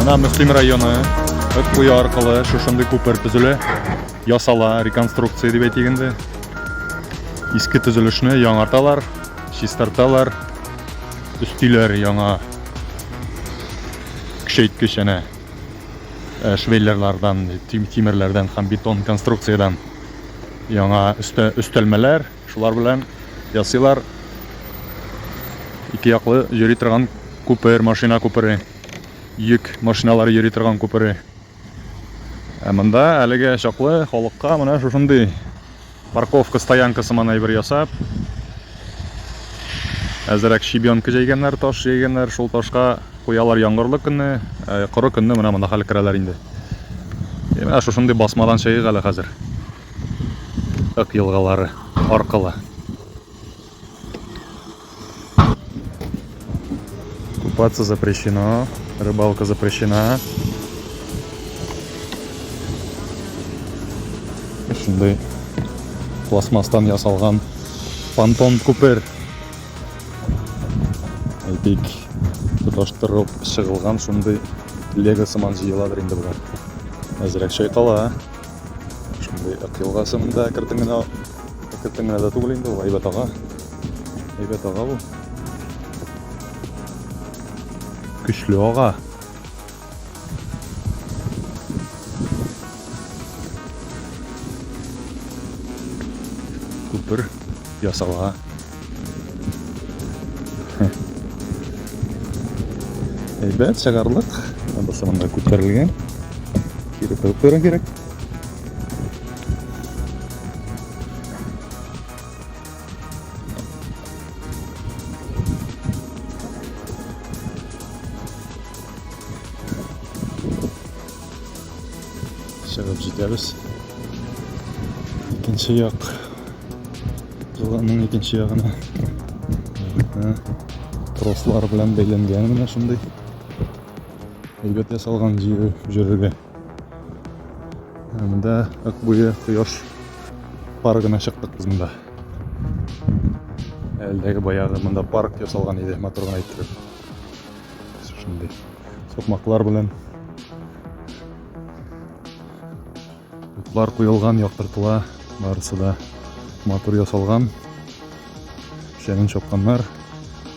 Мына Мөслим районы Өкбуй аркылы шушындый күпер төзелә, ясала, реконструкция дип әйтгәндә. Иске төзелешне яңарталар, чистарталар, өстиләр яңа көчәйткеч әнә швейлерлардан, тимерләрдән һәм бетон конструкциядан яңа өстәлмәләр, шулар белән ясыйлар. Ике яклы йөри торган күпер, машина күпере, йөк машиналары йөри торган күпере. Монда әлегә чаклы халыкка менә шушындый парковка стоянкасы мана бер ясап, әзрәк щебенка җәйгәннәр, таш җәйгәннәр, шул ташка куялар яңгырлы көнне, коры көнне менә монда хәл керәләр инде. Менә шушындый басмадан чыгык әле хәзер. Ак елгалары аркылы. Купаться запрещено, рыбалка запрещена. Шундай пластмастан ясалган понтон күпер. Әйтик, тоташтырып чыгылган шундай лего сыман җыеладыр инде булар. Әзрәк чайкала. Шундай акылгасы монда кертен генә да түгел инде ул, әйбәт ага. Әйбәт ага бу. Көчле ага. Күпер ясала. Әйбәт, чыгарлык. Монда монда күтәрелгән. Кире куеп торган кирәк. Чыгып җитәбез. Икенче як. Жыланның икенче ягына. Трослар белән бәйләнгән менә шундый. Әйбәт ясалган җиргә. Монда Акбуе кояш паргына чыктык без монда. Әлдәге баягы монда парк ясалган иде, матур гына әйтеп. Шундый сокмаклар белән утлар куелган, яктыртыла, барысы да матур ясалган. Шәнен чапканнар,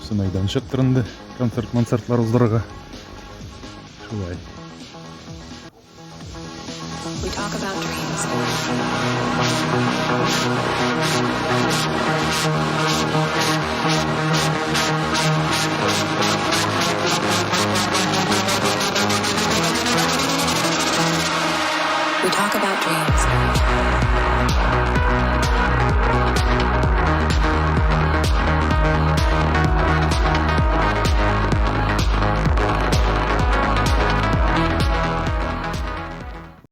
мәйданчык турында концертлар уздырырга. Шулай. We talk about dreams.